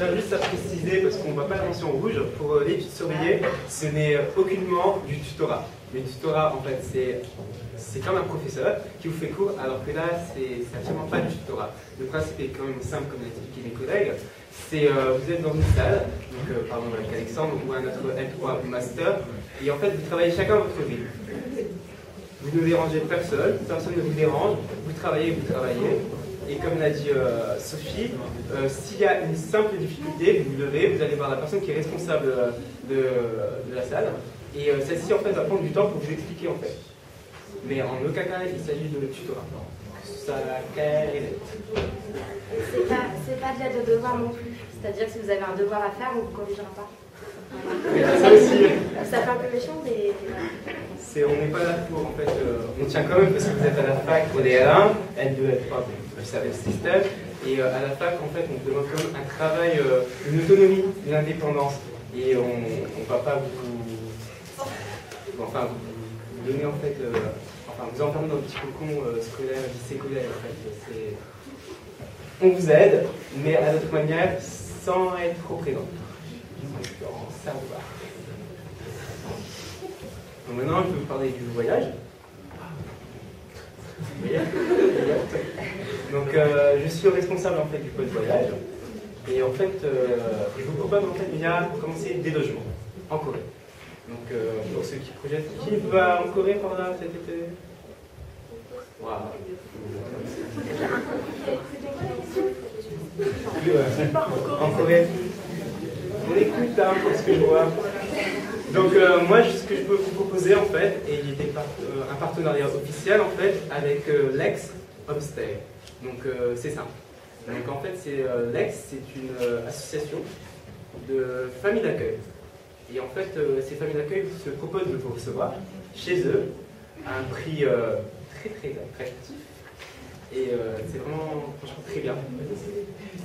tiens juste à préciser, parce qu'on ne voit pas la mention rouge, pour les études surveillées, ce n'est aucunement du tutorat. Le tutorat, en fait, c'est comme un professeur qui vous fait cours, alors que là, c'est absolument pas du tutorat. Le principe est quand même simple, comme l'a expliqué mes collègues. C'est vous êtes dans une salle, donc par exemple avec Alexandre ou un autre L3 ou master, et en fait, vous travaillez chacun à votre rythme. Vous ne dérangez personne, personne ne vous dérange, vous travaillez, et comme l'a dit Sophie, s'il y a une simple difficulté, vous vous levez, vous allez voir la personne qui est responsable de la salle, et celle-ci en fait va prendre du temps pour vous expliquer en fait. Mais en aucun cas il s'agit de tutorat. Ça est net. C'est pas de l'aide de devoir non plus. C'est-à-dire que si vous avez un devoir à faire, on ne vous corrigera pas. Ça aussi. Ça fait un peu méchant, mais on n'est pas là pour, en fait, on tient quand même parce que vous êtes à la fac pour les L1, L2, L3, vous savez le système, et à la fac, en fait, on vous demande quand même un travail, une autonomie, une indépendance, et on ne va pas vous donner, en fait, vous enfermer dans le petit cocon scolaire, lycée collège, en fait. On vous aide, mais à notre manière, sans être trop présent. Ça vous va. Donc maintenant, je vais vous parler du voyage. Donc, je suis responsable en fait du pôle voyage. Et en fait, je vous propose en fait déjà pour commencer des logements en Corée. Donc, pour ceux qui projettent, qui va en Corée pendant cet été? Waouh. En Corée. On écoute hein, pour ce que je vois. Donc moi, ce que je peux vous proposer en fait, et il était un partenariat officiel en fait avec Lex Homestay. Donc c'est simple. Donc en fait, Lex, c'est une association de familles d'accueil. Et en fait, ces familles d'accueil se proposent de vous recevoir chez eux à un prix très très attractif. Et c'est vraiment franchement très bien.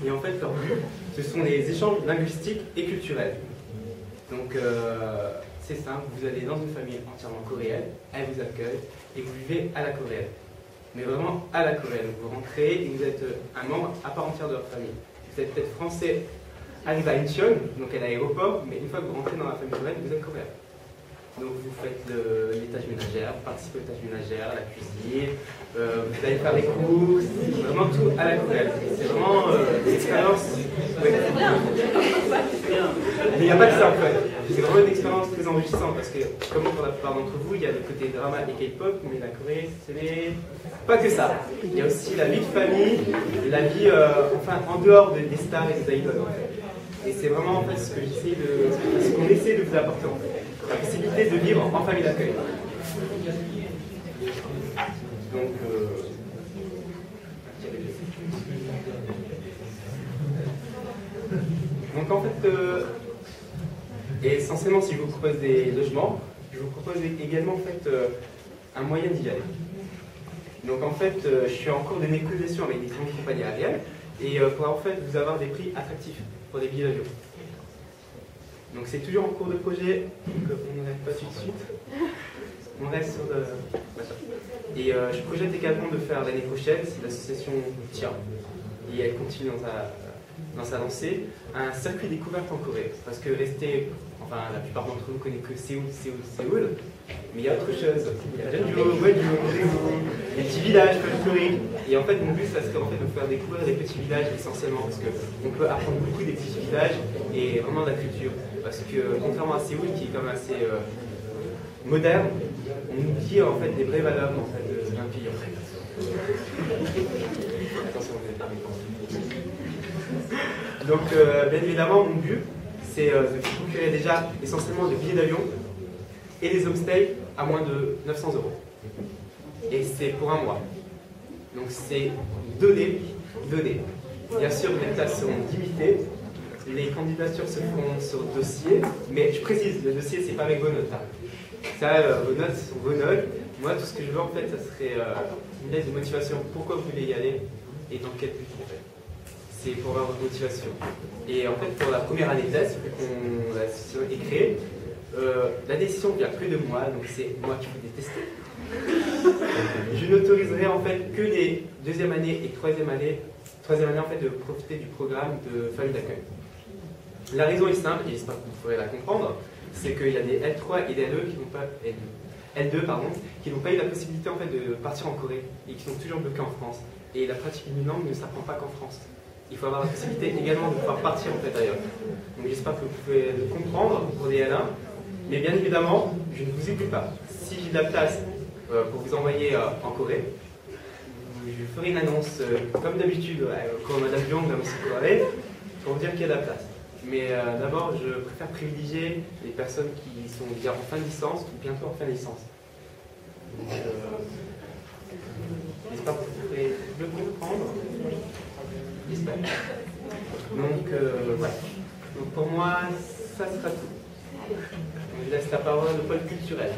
Et en fait, leur but, ce sont les échanges linguistiques et culturels. Donc c'est simple, vous allez dans une famille entièrement coréenne, elle vous accueille et vous vivez à la coréenne. Mais vraiment à la coréenne. Vous rentrez et vous êtes un membre à part entière de leur famille. Vous êtes peut-être français à Incheon, donc à l'aéroport, mais une fois que vous rentrez dans la famille coréenne, vous êtes coréen. Donc vous faites les tâches ménagères, vous participez aux tâches ménagères, la cuisine, vous allez faire les courses, vraiment tout à la coréenne. C'est vraiment une expérience. Oui. Mais il n'y a pas que ça en fait. C'est vraiment une expérience très enrichissante parce que, comme pour la plupart d'entre vous, il y a le côté drama et K-pop, mais la Corée, c'est pas que ça. Il y a aussi la vie de famille, la vie en dehors des stars et des idoles en fait. Et c'est vraiment en fait ce qu'on essaie de vous apporter en fait. La possibilité de vivre en famille d'accueil. Donc en fait, et essentiellement si je vous propose des logements, je vous propose également en fait un moyen d'y aller. Donc en fait, je suis en cours de négociation avec des grandes compagnies aériennes et pour en fait vous avoir des prix attractifs pour des billets d'avion. Donc c'est toujours en cours de projet, donc on n'arrête pas tout de suite. On reste sur le... Et je projette également de faire l'année prochaine, si l'association tient, et elle continue dans sa lancée, un circuit découverte en Corée. Parce que la plupart d'entre nous connaissent que Séoul, mais il y a autre chose. Il y a Jeonju, les petits villages folkloriques. Et en fait, mon but, ça serait en fait de faire découvrir les petits villages essentiellement, parce qu'on peut apprendre beaucoup des petits villages et vraiment de la culture. Parce que contrairement à Séoul, qui est quand même assez moderne, on oublie en fait des vraies valeurs en fait, d'un pays en fait. Attention, vous êtes là. Donc, bien évidemment, mon but, c'est de vous procurer déjà essentiellement des billets d'avion et des homestays à moins de 900 €. Et c'est pour un mois. Donc c'est donné. Bien sûr, les places seront limitées. Les candidatures se feront sur dossier. Mais je précise, le dossier, c'est pas avec vos notes. Ça, vos notes, ce sont vos notes. Moi, tout ce que je veux, en fait, ça serait une lettre de motivation. Pourquoi vous voulez y aller et dans quel but, en fait. C'est pour avoir votre motivation. Et en fait, pour la première année de test, vu qu'on l'association est créée, la décision vient que de moi, donc c'est moi qui vais tester. Je n'autoriserai en fait que les deuxième année et troisième année en fait de profiter du programme de famille d'accueil. La raison est simple, et j'espère que vous pourrez la comprendre, c'est qu'il y a des L3 et des L2 qui n'ont pas, L2, pardon, qui n'ont pas eu la possibilité en fait, de partir en Corée et qui sont toujours bloqués en France. Et la pratique d'une langue ne s'apprend pas qu'en France. Il faut avoir la possibilité également de pouvoir partir en fait, ailleurs. Donc j'espère que vous pouvez le comprendre pour des L1. Mais bien évidemment, je ne vous oublie pas. Si j'ai de la place pour vous envoyer en Corée, je ferai une annonce comme d'habitude, quand Madame Young va aussi Corée, pour vous dire qu'il y a de la place. Mais d'abord, je préfère privilégier les personnes qui sont déjà en fin de licence ou bientôt en fin de licence. Donc, j'espère que vous pourrez le comprendre. J'espère. Donc, voilà. Donc, pour moi, ça sera tout. Je laisse la parole au pôle culturel.